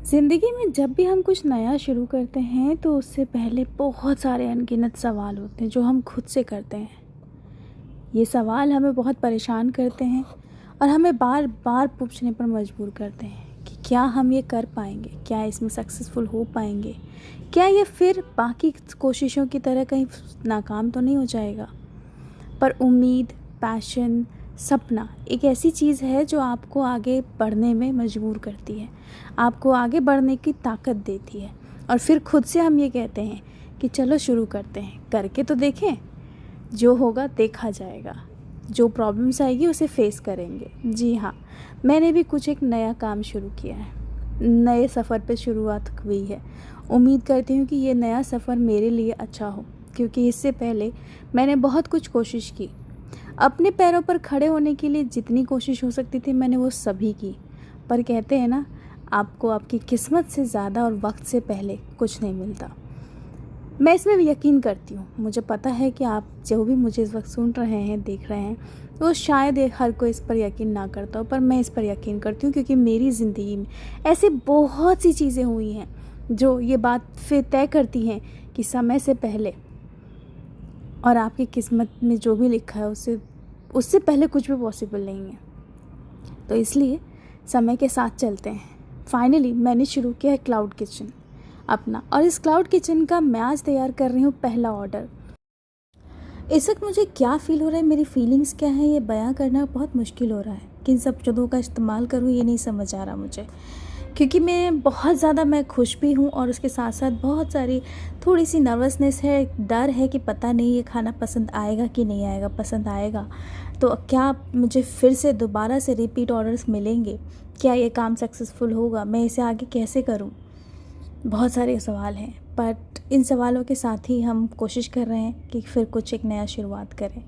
ज़िंदगी में जब भी हम कुछ नया शुरू करते हैं तो उससे पहले बहुत सारे अनगिनत सवाल होते हैं जो हम खुद से करते हैं। ये सवाल हमें बहुत परेशान करते हैं और हमें बार बार पूछने पर मजबूर करते हैं कि क्या हम ये कर पाएंगे, क्या इसमें सक्सेसफुल हो पाएंगे, क्या ये फिर बाकी कोशिशों की तरह कहीं नाकाम तो नहीं हो जाएगा। पर उम्मीद, पैशन, सपना एक ऐसी चीज़ है जो आपको आगे बढ़ने में मजबूर करती है, आपको आगे बढ़ने की ताकत देती है। और फिर खुद से हम ये कहते हैं कि चलो शुरू करते हैं, करके तो देखें, जो होगा देखा जाएगा, जो प्रॉब्लम्स आएगी उसे फेस करेंगे। जी हाँ, मैंने भी कुछ एक नया काम शुरू किया है, नए सफ़र पे शुरुआत हुई है। उम्मीद करती हूँ कि ये नया सफ़र मेरे लिए अच्छा हो, क्योंकि इससे पहले मैंने बहुत कुछ कोशिश की। अपने पैरों पर खड़े होने के लिए जितनी कोशिश हो सकती थी मैंने वो सभी की। पर कहते हैं ना, आपको आपकी किस्मत से ज़्यादा और वक्त से पहले कुछ नहीं मिलता। मैं इसमें भी यकीन करती हूँ। मुझे पता है कि आप जो भी मुझे इस वक्त सुन रहे हैं, देख रहे हैं, वो शायद हर कोई इस पर यकीन ना करता हो, पर मैं इस पर यकीन करती हूँ, क्योंकि मेरी ज़िंदगी में ऐसी बहुत सी चीज़ें हुई हैं जो ये बात फिर तय करती हैं कि समय से पहले और आपकी किस्मत में जो भी लिखा है उससे पहले कुछ भी पॉसिबल नहीं है। तो इसलिए समय के साथ चलते हैं। फाइनली मैंने शुरू किया है क्लाउड किचन अपना, और इस क्लाउड किचन का मैं आज तैयार कर रही हूँ पहला ऑर्डर। इस वक्त मुझे क्या फ़ील हो रहा है, मेरी फीलिंग्स क्या है, ये बयां करना बहुत मुश्किल हो रहा है। किन सब शब्दों का इस्तेमाल करूँ ये नहीं समझ आ रहा मुझे, क्योंकि मैं खुश भी हूँ और उसके साथ साथ बहुत सारी थोड़ी सी नर्वसनेस है, डर है कि पता नहीं ये खाना पसंद आएगा कि नहीं आएगा। पसंद आएगा तो क्या मुझे फिर से दोबारा से रिपीट ऑर्डर्स मिलेंगे, क्या ये काम सक्सेसफुल होगा, मैं इसे आगे कैसे करूँ। बहुत सारे सवाल हैं, बट इन सवालों के साथ ही हम कोशिश कर रहे हैं कि फिर कुछ एक नया शुरुआत करें।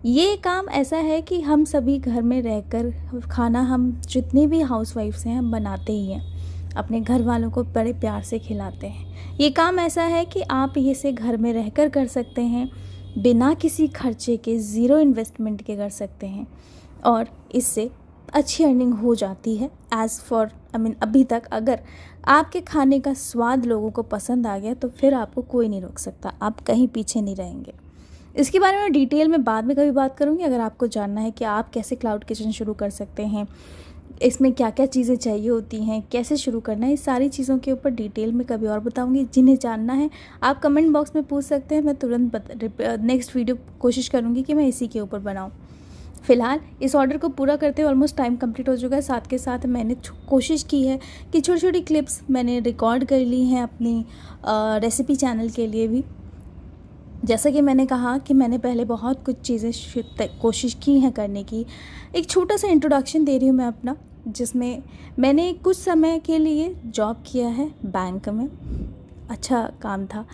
ये काम ऐसा है कि हम सभी घर में रहकर खाना, हम जितनी भी हाउसवाइफ्स हैं हम बनाते ही हैं, अपने घर वालों को बड़े प्यार से खिलाते हैं। ये काम ऐसा है कि आप इसे घर में रहकर कर सकते हैं, बिना किसी खर्चे के, ज़ीरो इन्वेस्टमेंट के कर सकते हैं, और इससे अच्छी अर्निंग हो जाती है। एज़ फॉर अभी तक अगर आपके खाने का स्वाद लोगों को पसंद आ गया तो फिर आपको कोई नहीं रोक सकता, आप कहीं पीछे नहीं रहेंगे। इसके बारे में डिटेल में बाद में कभी बात करूँगी। अगर आपको जानना है कि आप कैसे क्लाउड किचन शुरू कर सकते हैं, इसमें क्या क्या चीज़ें चाहिए होती हैं, कैसे शुरू करना है, इस सारी चीज़ों के ऊपर डिटेल में कभी और बताऊंगी। जिन्हें जानना है आप कमेंट बॉक्स में पूछ सकते हैं, मैं तुरंत नेक्स्ट वीडियो कोशिश करूँगी कि मैं इसी के ऊपर बनाऊँ। फ़िलहाल इस ऑर्डर को पूरा करते हुए ऑलमोस्ट टाइम कंप्लीट हो चुका है। साथ के साथ मैंने कोशिश की है कि छोटी छोटी क्लिप्स मैंने रिकॉर्ड कर ली हैं अपनी रेसिपी चैनल के लिए भी। जैसा कि मैंने कहा कि मैंने पहले बहुत कुछ चीज़ें कोशिश की हैं करने की। एक छोटा सा इंट्रोडक्शन दे रही हूँ मैं अपना, जिसमें मैंने कुछ समय के लिए जॉब किया है बैंक में। अच्छा काम था,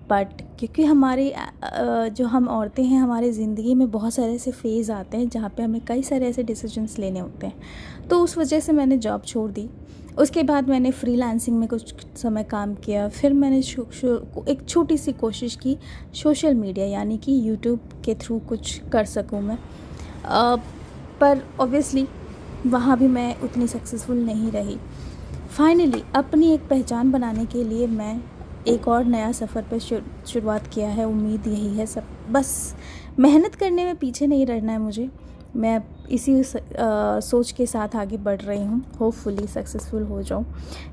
बट क्योंकि जो हम औरतें हैं, हमारी ज़िंदगी में बहुत सारे ऐसे फेज़ आते हैं जहाँ पे हमें कई सारे ऐसे डिसीजंस लेने होते हैं, तो उस वजह से मैंने जॉब छोड़ दी। उसके बाद मैंने फ्रीलांसिंग में कुछ समय काम किया। फिर मैंने एक छोटी सी कोशिश की सोशल मीडिया यानी कि यूट्यूब के थ्रू कुछ कर सकूं मैं, पर ऑब्वियसली वहाँ भी मैं उतनी सक्सेसफुल नहीं रही। फाइनली अपनी एक पहचान बनाने के लिए मैं एक और नया सफ़र पर शुरुआत किया है। उम्मीद यही है, सब बस मेहनत करने में पीछे नहीं रहना है मुझे। मैं इसी सोच के साथ आगे बढ़ रही हूँ, होपफुली सक्सेसफुल हो जाऊँ।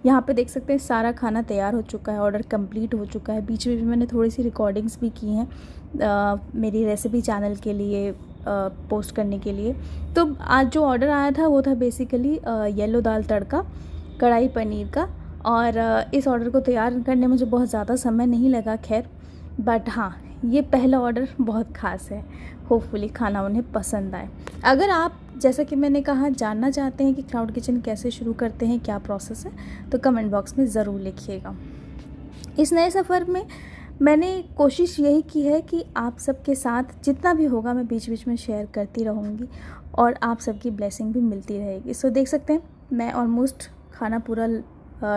यहाँ पे देख सकते हैं सारा खाना तैयार हो चुका है, ऑर्डर कंप्लीट हो चुका है। बीच में भी मैंने थोड़ी सी रिकॉर्डिंग्स भी की हैं मेरी रेसिपी चैनल के लिए पोस्ट करने के लिए। तो आज जो ऑर्डर आया था वो था बेसिकली येलो दाल तड़का कढ़ाई पनीर का, और इस ऑर्डर को तैयार करने में मुझे बहुत ज़्यादा समय नहीं लगा खैर, बट हाँ, ये पहला ऑर्डर बहुत ख़ास है। होपफुली खाना उन्हें पसंद आए। अगर आप, जैसा कि मैंने कहा, जानना चाहते हैं कि क्लाउड किचन कैसे शुरू करते हैं, क्या प्रोसेस है, तो कमेंट बॉक्स में ज़रूर लिखिएगा। इस नए सफ़र में मैंने कोशिश यही की है कि आप सबके साथ जितना भी होगा मैं बीच बीच में शेयर करती रहूँगी, और आप सबकी ब्लेसिंग भी मिलती रहेगी। सो देख सकते हैं मैं ऑलमोस्ट खाना पूरा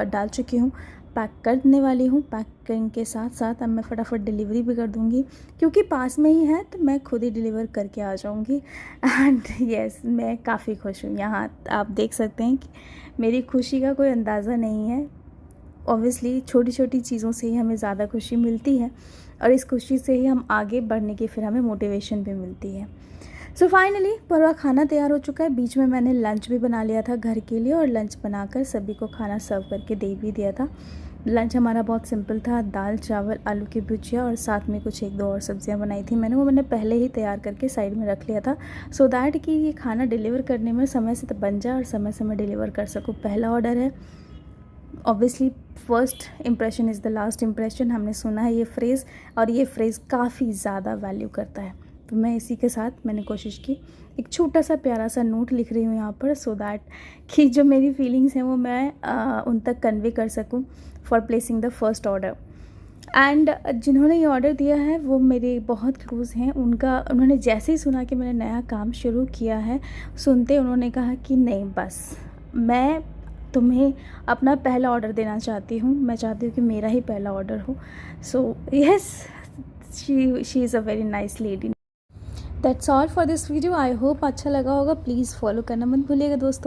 डाल चुकी हूँ। पैक करने वाली हूँ। पैकिंग के साथ साथ अब मैं फटाफट डिलीवरी भी कर दूँगी, क्योंकि पास में ही है तो मैं खुद ही डिलीवर करके आ जाऊँगी। एंड यस, मैं काफ़ी खुश हूँ। यहाँ आप देख सकते हैं कि मेरी खुशी का कोई अंदाज़ा नहीं है। ऑब्वियसली छोटी छोटी चीज़ों से ही हमें ज़्यादा खुशी मिलती है, और इस खुशी से ही हम आगे बढ़ने की फिर हमें मोटिवेशन भी मिलती है। सो फाइनली पूरा खाना तैयार हो चुका है। बीच में मैंने लंच भी बना लिया था घर के लिए, और लंच बनाकर सभी को खाना सर्व करके दे भी दिया था। लंच हमारा बहुत सिंपल था, दाल चावल आलू की भुजिया, और साथ में कुछ 1-2 और सब्जियां बनाई थी मैंने। वो मैंने पहले ही तैयार करके साइड में रख लिया था, सो दैट कि ये खाना डिलीवर करने में समय से बन जाए और समय से मैं डिलीवर कर सकूँ। पहला ऑर्डर है, obviously first impression is the last impression, हमने सुना है ये फ्रेज़, और ये फ्रेज़ काफ़ी ज़्यादा वैल्यू करता है। तो मैं इसी के साथ मैंने कोशिश की, एक छोटा सा प्यारा सा नोट लिख रही हूँ यहाँ पर, सो दैट कि जो मेरी फीलिंग्स हैं वो मैं उन तक कन्वे कर सकूँ for placing the first order. And जिन्होंने ये ऑर्डर दिया है वो मेरे बहुत क्लोज़ हैं। उन्होंने जैसे ही सुना कि मैंने नया काम शुरू किया है, सुनते उन्होंने कहा कि नहीं बस, मैं तुम्हें अपना पहला ऑर्डर देना चाहती हूँ, मैं चाहती हूँ कि मेरा ही पहला ऑर्डर हो। So yes, she is a very nice lady. That's all for this video. I hope अच्छा लगा होगा। प्लीज़ फॉलो करना मत भूलिएगा दोस्तों।